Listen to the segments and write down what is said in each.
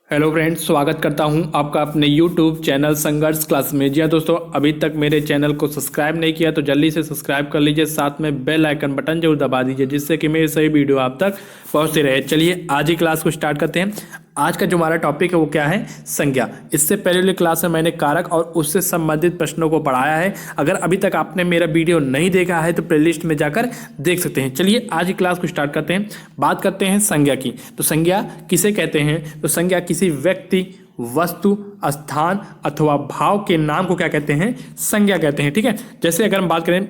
Hello friends, स्वागत करता हूं आपका अपने यूट्यूब चैनल संघर्ष क्लास में। जी हाँ दोस्तों, अभी तक मेरे चैनल को सब्सक्राइब नहीं किया तो जल्दी से सब्सक्राइब कर लीजिए, साथ में बेल आइकन बटन जरूर दबा दीजिए जिससे कि मेरे सही वीडियो आप तक पहुंचते रहे। चलिए आज ही क्लास को स्टार्ट करते हैं। आज का जो हमारा टॉपिक है वो क्या है? संज्ञा। इससे पहले वाली क्लास में मैंने कारक और उससे संबंधित प्रश्नों को पढ़ाया है। अगर अभी तक आपने मेरा वीडियो नहीं देखा है तो प्लेलिस्ट में जाकर देख सकते हैं। चलिए आज की क्लास को स्टार्ट करते हैं। बात करते हैं संज्ञा की। तो संज्ञा किसे कहते हैं? तो संज्ञा किसी व्यक्ति, वस्तु, स्थान अथवा भाव के नाम को क्या कहते हैं? संज्ञा कहते हैं। ठीक है, जैसे अगर हम बात करें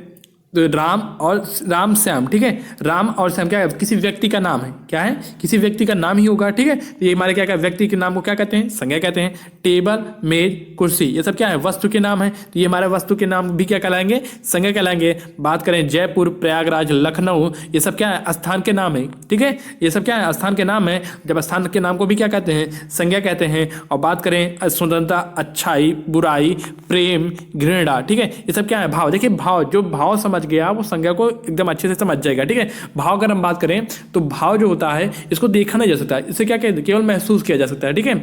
तो राम श्याम, ठीक है, राम और श्याम क्या है? किसी व्यक्ति का नाम है। क्या है? किसी व्यक्ति का नाम ही होगा। ठीक है, तो ये हमारे क्या व्यक्ति के नाम को क्या कहते हैं? संज्ञा कहते हैं। टेबल, मेज, कुर्सी, ये सब क्या है? वस्तु के नाम है। तो ये हमारे वस्तु के नाम भी क्या कहलाएंगे? संज्ञा कहलाएंगे। बात करें जयपुर, प्रयागराज, लखनऊ, ये सब क्या है? स्थान के नाम है। ठीक है, ये सब क्या है? स्थान के नाम है। जब स्थान के नाम को भी क्या कहते हैं? संज्ञा कहते हैं। और बात करें सुंदरता, अच्छाई, बुराई, प्रेम, घृणा, ठीक है, ये सब क्या है? भाव। देखिए भाव, जो भाव समझ गया वो संज्ञा को एकदम अच्छे से समझ जाएगा। ठीक है, भाव अगर हम बात करें तो भाव जो होता है इसको देखा नहीं जा सकता, इसे क्या कहते हैं? केवल महसूस किया जा सकता है। ठीक है,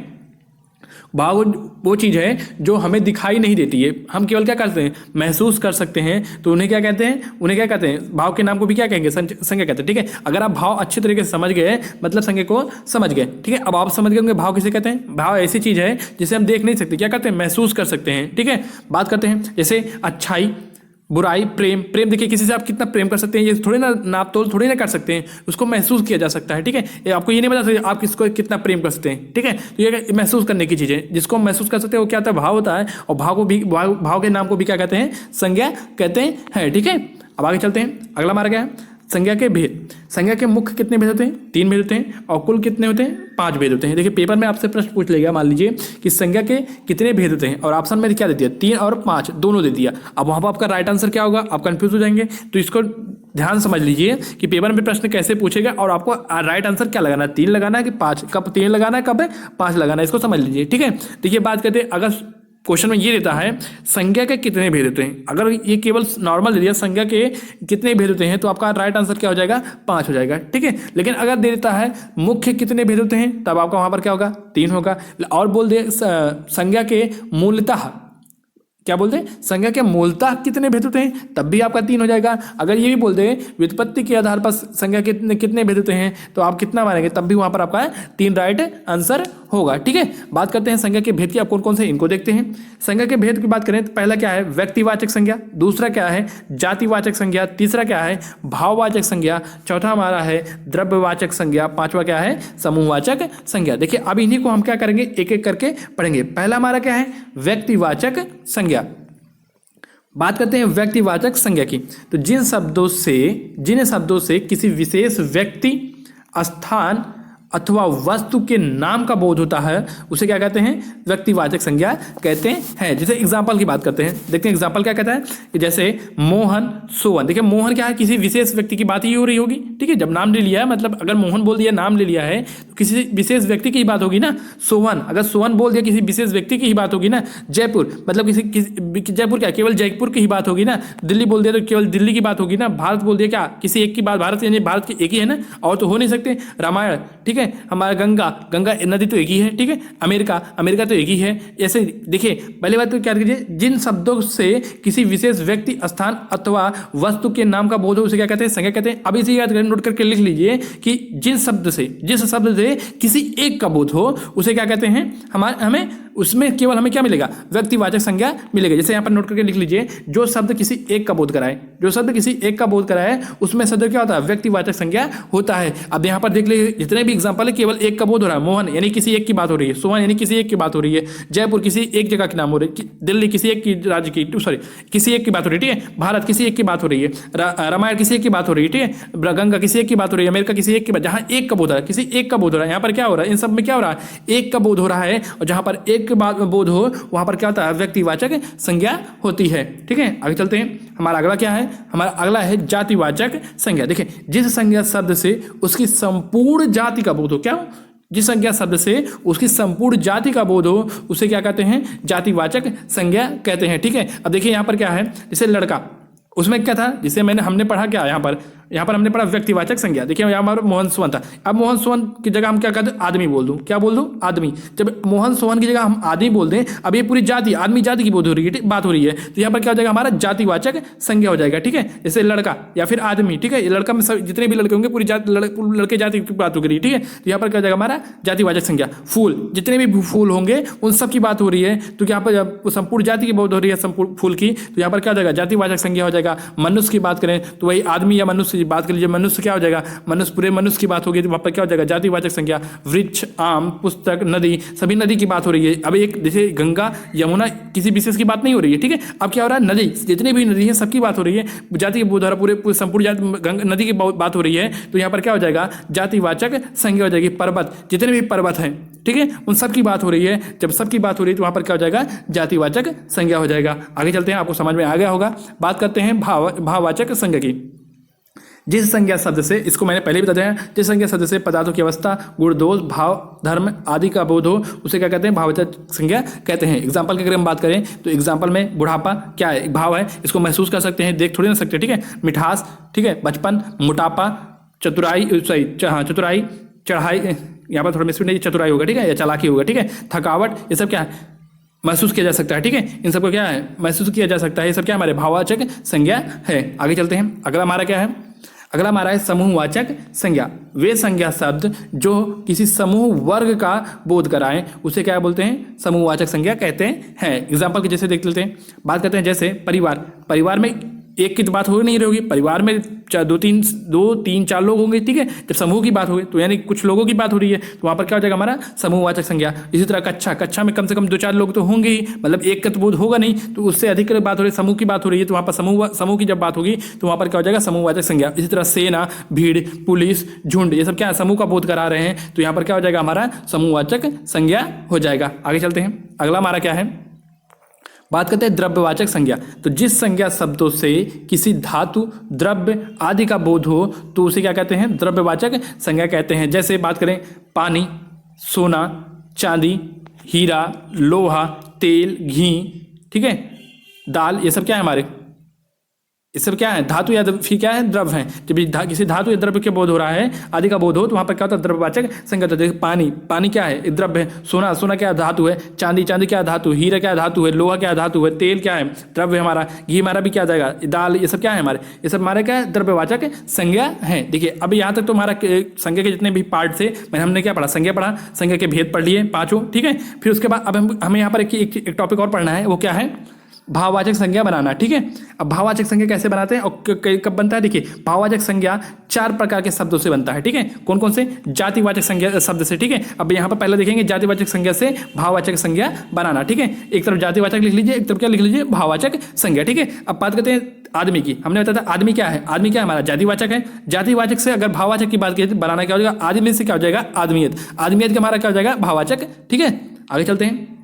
भाव वो चीज़ है जो हमें दिखाई नहीं देती है, हम केवल क्या करते हैं? महसूस कर सकते हैं। तो उन्हें क्या कहते हैं? उन्हें क्या कहते हैं? भाव के नाम को भी क्या कहेंगे? संज्ञा कहते हैं। ठीक है, अगर आप भाव अच्छे तरीके से समझ गए मतलब संज्ञा को समझ गए। ठीक है, अब आप समझ गए होंगे भाव किसे कहते हैं। भाव ऐसी चीज़ है जिसे हम देख नहीं सकते, क्या करते हैं? महसूस कर सकते हैं। ठीक है, बात करते हैं जैसे अच्छाई, बुराई, प्रेम। प्रेम देखिए किसी से आप कितना प्रेम कर सकते हैं, ये थोड़ी ना नाप तोल थोड़ी ना कर सकते हैं, उसको महसूस किया जा सकता है। ठीक है, ये आपको ये नहीं बता सकते आप किसको कितना प्रेम कर सकते हैं। ठीक है, तो ये महसूस करने की चीज़ है, जिसको हम महसूस कर सकते हैं वो क्या होता है? भाव होता है। और भाव को भी भाव के नाम को भी क्या कहते हैं? संज्ञा कहते हैं। ठीक है, अब आगे चलते हैं। अगला हमारा क्या है? संज्ञा के भेद। संज्ञा के मुख्य कितने भेद होते हैं? 3 भेद होते हैं। और कुल कितने होते हैं? 5 भेद होते हैं। देखिए पेपर में आपसे प्रश्न पूछ लेगा, मान लीजिए कि संज्ञा के कितने भेद होते हैं, और ऑप्शन में क्या दे दिया? 3 और 5 दोनों दे दिया। अब वहाँ पर आपका राइट आंसर क्या होगा? आप कंफ्यूज हो जाएंगे। तो इसको ध्यान समझ लीजिए कि पेपर में प्रश्न कैसे पूछेगा और आपको राइट आंसर क्या लगाना है? 3 लगाना है कि 5? कब 3 लगाना है, कब है 5 लगाना है, इसको समझ लीजिए। ठीक है, देखिए बात करते हैं, अगर क्वेश्चन में ये देता है संज्ञा के कितने भेद होते हैं, अगर ये केवल नॉर्मल दे दिया संज्ञा के कितने भेद होते हैं तो आपका राइट आंसर क्या हो जाएगा? 5 हो जाएगा। ठीक है, लेकिन अगर दे देता है मुख्य कितने भेद होते हैं तब आपका वहां पर क्या होगा? 3 होगा। और बोल दे संज्ञा के मूलतः, क्या बोलते हैं? संज्ञा के मूलतः कितने भेद होते हैं तब भी आपका 3 हो जाएगा। अगर ये भी बोल दे व्युत्पत्ति के आधार पर संज्ञा कितने भेद होते हैं तो आप कितना मानेंगे तब भी वहां पर आपका 3 राइट आंसर होगा। ठीक है, बात करते हैं संज्ञा के भेद की। आप कौन कौन से इनको देखते हैं। संज्ञा के भेद की बात करें तो पहला क्या है? व्यक्तिवाचक संज्ञा। दूसरा क्या है? जातिवाचक संज्ञा। तीसरा क्या है? भाववाचक संज्ञा। चौथा हमारा है द्रव्यवाचक संज्ञा। 5वां क्या है? समूहवाचक संज्ञा। देखिए अब इन्हीं को हम क्या करेंगे? एक एक करके पढ़ेंगे। पहला हमारा क्या है? व्यक्तिवाचक संज्ञा। बात करते हैं व्यक्तिवाचक संज्ञा की। तो जिन शब्दों से किसी विशेष व्यक्ति, स्थान अथवा वस्तु के नाम का बोध होता है उसे क्या कहते हैं? व्यक्तिवाचक संज्ञा कहते हैं। जैसे एग्जांपल की बात करते हैं, देखते हैं एग्जांपल क्या कहता है कि जैसे मोहन, सोहन। देखिए मोहन क्या है? किसी विशेष व्यक्ति की बात ही हो रही होगी। ठीक है, जब नाम ले लिया है मतलब अगर मोहन बोल दिया, नाम ले लिया है तो किसी विशेष व्यक्ति की ही बात होगी ना। सोहन, अगर सोहन बोल दिया किसी विशेष व्यक्ति की ही बात होगी ना। जयपुर मतलब किसी जयपुर क्या? केवल जयपुर की ही बात होगी ना। दिल्ली बोल दिया तो केवल दिल्ली की बात होगी ना। भारत बोल दिया क्या? किसी एक की बात, भारत यानी भारत की एक ही है ना, और तो हो नहीं सकते। रामायण, ठीक है, हमारा गंगा नदी तो एक ही है। ठीक है, अमेरिका तो एक ही है। ऐसे देखिए पहली बात तो क्या कीजिए, जिन शब्दों से किसी विशेष व्यक्ति, स्थान अथवा वस्तु के नाम का बोध हो उसे क्या कहते हैं? संज्ञा कहते हैं। अब इसे याद करें, नोट करके लिख लीजिए कि जिस शब्द से किसी एक का बोध हो उसे क्या कहते हैं? हमें उसमें केवल हमें क्या मिलेगा? व्यक्तिवाचक संज्ञा मिलेगा। जैसे यहाँ पर नोट करके लिख लीजिए, जो शब्द किसी एक का बोध कराए, उसमें शब्द क्या होता है? व्यक्तिवाचक संज्ञा होता है। अब यहाँ पर देख लीजिए जितने भी एग्जाम्पल है केवल एक का बोध हो रहा है। मोहन यानी किसी एक की बात हो रही है। सोहन यानी किसी एक की बात हो रही है। जयपुर किसी एक जगह की नाम हो रही है। दिल्ली किसी एक की राज्य की, सॉरी किसी एक की बात हो रही है। ठीक है, भारत किसी एक की बात हो रही है। रामायण किसी एक की बात हो रही है। ठीक है, गंगा किसी एक की बात हो रही है। अमेरिका किसी एक की बात, जहाँ एक का बोध हो रहा है, किसी एक का बोध हो रहा है। यहाँ पर क्या हो रहा है? इन सब में क्या हो रहा है? एक का बोध हो रहा है। और जहाँ पर एक बात बोध हो वहां पर क्या होता है? व्यक्तिवाचक संज्ञा होती है। ठीक है, आगे चलते हैं। हमारा अगला क्या है? हमारा अगला है जातिवाचक संज्ञा। देखिए जिस संज्ञा शब्द से उसकी संपूर्ण जाति का बोध हो, क्या हो? जिस संज्ञा शब्द से उसकी संपूर्ण जाति का बोध हो उसे क्या कहते हैं? जातिवाचक संज्ञा कहते हैं। ठीक है, अब देखिए यहाँ पर क्या है? जैसे लड़का, उसमें क्या था? जिसे हमने पढ़ा क्या यहाँ पर? यहाँ पर हमने पढ़ा व्यक्तिवाचक संज्ञा। देखिए यहाँ हमारा मोहन सोहन था, अब मोहन सोहन की जगह हम क्या कहते हैं, आदमी बोल दूं, क्या बोल दूं, आदमी। जब मोहन सोहन की जगह हम आदमी बोल दें, अब ये पूरी जाति, आदमी जाति की बात हो रही है, बात हो रही है, तो यहाँ पर क्या हो जाएगा, हमारा जातिवाचक संज्ञा हो जाएगा। ठीक है, जैसे लड़का या फिर आदमी, ठीक है, ये लड़का में जितने भी लड़के होंगे पूरी जाति, लड़के जाति की बात हो रही है। ठीक है, तो यहाँ पर क्या हो जाएगा, हमारा जातिवाचक संज्ञा। फूल, जितने भी फूल होंगे उन सब की बात हो रही है, तो यहाँ पर संपूर्ण जाति की बात हो रही है, संपूर्ण फूल की, तो यहाँ पर क्या हो जाएगा, जातिवाचक संज्ञा हो जाएगा। मनुष्य की बात करें तो वही आदमी या मनुष्य की बात कर लीजिए, मनुष्य क्या हो जाएगा, मनुष्य, पूरे मनुष्य की बात होगी, तो वहाँ पर क्या हो जाएगा, जातिवाचक संज्ञा। वृक्ष, आम, पुस्तक, नदी, सभी नदी की बात हो रही है। अब एक जैसे गंगा यमुना किसी विशेष की बात नहीं हो रही है। ठीक है, अब क्या हो रहा है, नदी, जितनी भी नदी है सबकी बात हो रही है, जाति के द्वारा पूरे संपूर्ण जाति नदी की बात हो रही है, तो यहाँ पर क्या हो जाएगा, जातिवाचक संज्ञा हो जाएगी। पर्वत, जितने भी पर्वत हैं, ठीक है, उन सब की बात हो रही है, जब सबकी बात हो रही है तो वहाँ पर क्या हो जाएगा, जातिवाचक संज्ञा हो जाएगा। आगे चलते हैं, आपको समझ में आ गया होगा। बात करते हैं भाववाचक संज्ञा की। जिस संज्ञा शब्द से, इसको मैंने पहले भी बताया, जिस संज्ञा शब्द से पदार्थों की अवस्था, गुण, दोष, भाव, धर्म आदि का बोध हो, उसे क्या कहते हैं, भाववाचक संज्ञा कहते हैं। एग्जाम्पल की अगर हम बात करें तो एग्जाम्पल में बुढ़ापा क्या है, एक भाव है, इसको महसूस कर सकते हैं, देख थोड़ी ना सकते। ठीक है, मिठास, ठीक है, बचपन, मोटापा, चतुराई, चतुराई, चढ़ाई, यहाँ पर थोड़ा मिसप्रिंट नहीं, चतुराई होगा, ठीक है, या चालाकी होगा, ठीक है, थकावट, ये सब क्या है, महसूस किया जा सकता है। ठीक है, इन सबको क्या है, महसूस किया जा सकता है, ये सब क्या हमारे भाववाचक संज्ञा है। आगे चलते हैं, अगला हमारा क्या है, अगला हमारा है समूहवाचक संज्ञा। वे संज्ञा शब्द जो किसी समूह वर्ग का बोध कराएं उसे क्या बोलते हैं, समूहवाचक संज्ञा कहते हैं। एग्जाम्पल के जैसे देख लेते हैं, बात करते हैं जैसे परिवार। परिवार में एक की तो बात हो नहीं रही होगी, परिवार में दो तीन चार लोग होंगे। ठीक है, जब समूह की बात होगी तो यानी कुछ लोगों की बात हो रही है, तो वहाँ पर क्या हो जाएगा, हमारा समूहवाचक संज्ञा। इसी तरह कक्षा में कम से कम 2-4 लोग तो होंगे ही, मतलब एक का तो बोध होगा नहीं, तो उससे अधिक बात हो रही है, समूह की बात हो रही है, तो वहाँ पर समूह की जब बात होगी तो वहाँ पर क्या हो जाएगा, समूहवाचक संज्ञा। इसी तरह सेना, भीड़, पुलिस, झुंड, ये सब क्या है, समूह का बोध करा रहे हैं, तो यहाँ पर क्या हो जाएगा, हमारा समूहवाचक संज्ञा हो जाएगा। आगे चलते हैं, अगला हमारा क्या है, बात करते हैं द्रव्यवाचक संज्ञा। तो जिस संज्ञा शब्दों से किसी धातु, द्रव्य आदि का बोध हो तो उसे क्या कहते हैं, द्रव्यवाचक संज्ञा कहते हैं। जैसे बात करें पानी, सोना, चांदी, हीरा, लोहा, तेल, घी, ठीक है, दाल, ये सब क्या है हमारे, ये सब क्या है, धातु या फिर क्या है, द्रव्य है। जब किसी धातु या द्रव्य के बोध हो रहा है, आदि का बोध हो, तो वहाँ पर क्या होता है, द्रव्यवाचक संज्ञा। तो देखिए पानी क्या है, द्रव्य है। सोना क्या धातु है। चांदी क्या धातु, हीरा क्या धातु है, लोहा क्या धातु है, तेल क्या है, द्रव्य हमारा, घी हमारा भी क्या जाएगा, दाल, ये सब क्या है हमारे, ये सब हमारे क्या है, द्रव्यवाचक संज्ञा है। देखिए अभी यहाँ तक तो हमारा संज्ञा के जितने भी पार्ट थे, हमने क्या पढ़ा, संज्ञा पढ़ा, संज्ञा के भेद पढ़ लिए पांचों। ठीक है, फिर उसके बाद अब हमें यहाँ पर एक टॉपिक और पढ़ना है, वो क्या है, भाववाचक संज्ञा बनाना। ठीक है, अब भाववाचक संज्ञा कैसे बनाते हैं और कब बनता है, देखिए भाववाचक संज्ञा 4 प्रकार के शब्दों से बनता है। ठीक है, कौन कौन से, जातिवाचक संज्ञा शब्द से। ठीक है, अब यहाँ पर पहले देखेंगे जातिवाचक संज्ञा से भाववाचक संज्ञा बनाना। ठीक है, एक तरफ जातिवाचक लिख लीजिए, एक तरफ क्या लिख लीजिए, भाववाचक संज्ञा। ठीक है, अब बात करते हैं आदमी की। हमने बताया था आदमी क्या है, आदमी क्या है हमारा, जातिवाचक है। जातिवाचक से अगर भाववाचक की बात की बनाना क्या हो जाएगा, आदमी से क्या हो जाएगा, आदमियत, आदमियत का हमारा क्या हो जाएगा, भाववाचक। ठीक है, आगे चलते हैं,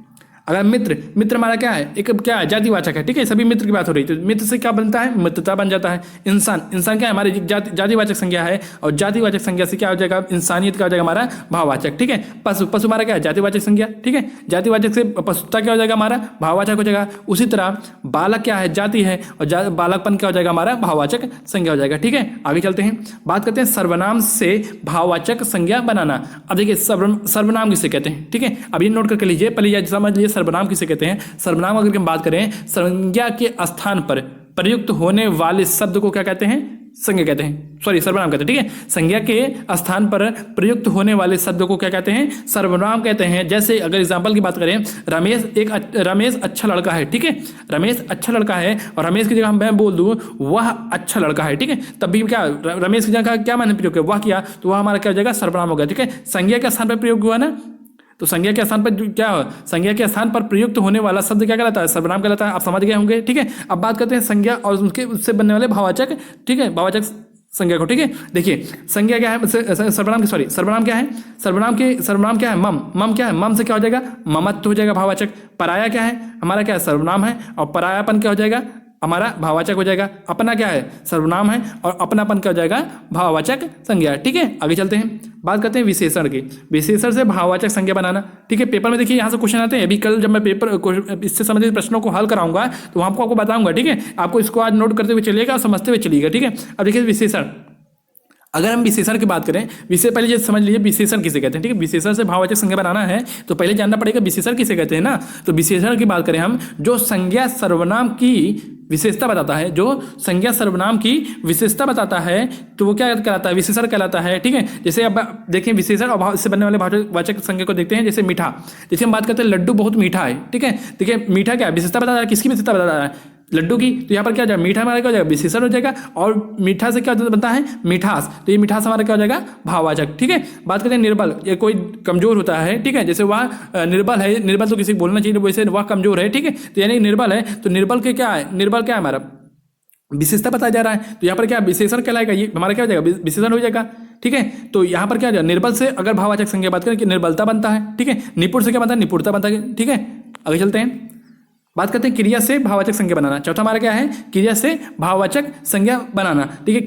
अगर मित्र हमारा क्या है, एक क्या है, जातिवाचक है। ठीक है, सभी मित्र की बात हो रही है, तो मित्र से क्या बनता है, मित्रता बन जाता है। इंसान क्या है, हमारी जातिवाचक संज्ञा है, और जातिवाचक संज्ञा से क्या हो जाएगा, इंसानियत का हो जाएगा हमारा भाववाचक। ठीक है, पशु हमारा क्या है, जातिवाचक संज्ञा। ठीक है, जातिवाचक से पशुता क्या हो जाएगा, हमारा भाववाचक हो जाएगा। उसी तरह बालक क्या है, जाति है, और बालकपन क्या हो जाएगा, हमारा भाववाचक संज्ञा हो जाएगा। ठीक है, आगे चलते हैं, बात करते हैं सर्वनाम से भाववाचक संज्ञा बनाना। अब देखिए सर्वनाम किसे कहते हैं। ठीक है, अब ये नोट करके लीजिए, पहले समझ लीजिए सर्वनाम किसे कहते हैं। सर्वनाम अगर हम बात करें, संज्ञा के स्थान पर प्रयुक्त होने वाले शब्द को क्या कहते हैं, संज्ञा कहते हैं, सॉरी सर्वनाम कहते हैं। ठीक है, संज्ञा के स्थान पर प्रयुक्त होने वाले शब्द को क्या कहते हैं, सर्वनाम कहते हैं। जैसे अगर एग्जांपल की बात करें, रमेश अच्छा लड़का है। ठीक है, रमेश अच्छा लड़का है, और रमेश की जगह मैं बोल दूं वह अच्छा लड़का है। ठीक है, तब भी क्या रमेश की जगह क्या मैंने प्रयोग किया, वह किया, तो वह हमारा क्या हो जाएगा, सर्वनाम हो गया। ठीक है, संज्ञा के स्थान पर प्रयोग हुआ ना, तो संज्ञा के स्थान पर क्या हो, संज्ञा के स्थान पर प्रयुक्त होने वाला शब्द क्या कहलाता है, सर्वनाम कहलाता है। आप समझ गए होंगे। ठीक है, अब बात करते हैं संज्ञा और उससे बनने वाले भाववाचक। ठीक है, भाववाचक संज्ञा को। ठीक है, देखिए संज्ञा क्या है, सर्वनाम क्या है, सर्वनाम क्या है, मम क्या है, मम से क्या हो जाएगा, ममत्व हो जाएगा भाववाचक। पराया क्या है, हमारा क्या है, सर्वनाम है, और परायापन क्या हो जाएगा, हमारा भाववाचक हो जाएगा। अपना क्या है, सर्वनाम है, और अपनापन क्या हो जाएगा, भाववाचक संज्ञा। ठीक है, आगे चलते हैं, बात करते हैं विशेषण की। विशेषण से भाववाचक संज्ञा बनाना। ठीक है, पेपर में देखिए यहाँ से क्वेश्चन आते हैं। अभी कल जब मैं पेपर इससे संबंधित प्रश्नों को हल कराऊंगा तो वहाँ आपको बताऊंगा। ठीक है, आपको इसको आज नोट करते हुए चलिएगा और समझते हुए चलिएगा। ठीक है, अब देखिए विशेषण, अगर हम विशेषण की बात करें, पहले ये समझ लीजिए विशेषण किसे कहते हैं, ठीक है। विशेषण से भाववाचक संज्ञा बनाना है तो पहले जानना पड़ेगा विशेषण किसे कहते हैं ना। तो विशेषण की बात करें हम, जो संज्ञा सर्वनाम की विशेषता बताता है, जो संज्ञा सर्वनाम की विशेषता बताता है, तो वो क्या कहलाता है, विशेषण कहलाता है, ठीक है। जैसे अब देखें विशेषण और भाव से बनने वाले भाववाचक संज्ञा को देखते हैं। जैसे मीठा, जैसे हम बात करते हैं लड्डू बहुत मीठा है, ठीक है। देखिए मीठा क्या है, विशेषता बताता है, किसकी विशेषता बताता है, लड्डू की। तो यहाँ पर क्या हो जाएगा, मीठा हमारा क्या हो जाएगा, विशेषण हो जाएगा। और मीठा से क्या बनता है, मिठास, तो ये मिठास हमारा क्या हो जाएगा, भाववाचक, ठीक है। बात करते हैं निर्बल, ये कोई कमजोर होता है, ठीक है। जैसे वह निर्बल है, निर्बल तो किसी को बोलना चाहिए, वैसे वह कमजोर है, ठीक है। तो यानी निर्बल है, तो निर्बल के क्या है, निर्बल क्या है हमारा, विशेषता बताया जा रहा है। तो यहाँ पर क्या विशेषण कहलाएगा, ये हमारा क्या हो जाएगा, विशेषण हो जाएगा, ठीक है। तो यहाँ पर क्या हो जाएगा, निर्बल से अगर भाववाचक संज्ञा बात करें कि निर्बलता बनता है, ठीक है। निपुण से क्या बनता है, निपुणता बनता है, ठीक है। आगे चलते हैं, बात करते हैं क्रिया से भाववाचक संज्ञा बनाना। चौथा हमारा क्या है, क्रिया से भाववाचक संज्ञा बनाना, ठीक है।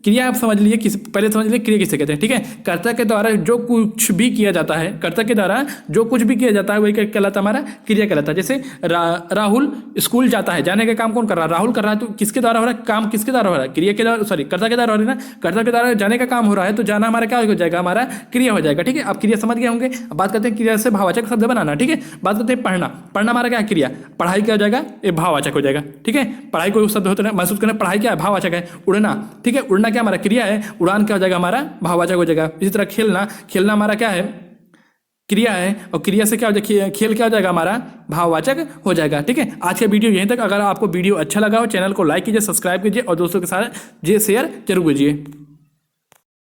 क्रिया आप समझ लीजिए, पहले समझ लीजिए क्रिया किसे कहते हैं, ठीक है। कर्ता के द्वारा जो कुछ भी किया जाता है, कर्ता के द्वारा जो कुछ भी किया जाता है वही क्या कहलाता है, हमारा क्रिया कहलाता है। जैसे राहुल स्कूल जाता है, जाने का काम कौन कर रहा है, राहुल कर रहा है। तो किसके द्वारा हो रहा है, काम किसके द्वारा हो रहा है, क्रिया के द्वारा, सॉरी कर्ता के द्वारा हो रहा है ना। कर्ता के द्वारा जाने का काम हो रहा है, तो जाना हमारा क्या हो जाएगा, हमारा क्रिया हो जाएगा, ठीक है। आप क्रिया समझ गए होंगे। अब बात करते हैं क्रिया से भाववाचक शब्द बनाना, ठीक है। बात करते हैं पढ़ना, पढ़ना हमारा क्या है, क्रिया। पढ़ाई क्या हो जाएगा, ये भाववाचक हो जाएगा, ठीक है। पढ़ाई कोई शब्द होता है, महसूस करना, पढ़ाई क्या है, भाववाचक है। उड़ना, ठीक है, उड़ना क्या हमारा क्रिया है, उड़ान क्या हो जाएगा, हमारा भाववाचक हो जाएगा। इसी तरह खेलना, खेलना हमारा क्या है, क्रिया है, और क्रिया से क्या हो जाएगा, खेल क्या हो जाएगा, हमारा भाववाचक हो जाएगा, ठीक है। आज का वीडियो यहीं तक। अगर आपको वीडियो अच्छा लगा हो, चैनल को लाइक कीजिए, सब्सक्राइब कीजिए और दोस्तों के साथ शेयर जरूर कीजिए।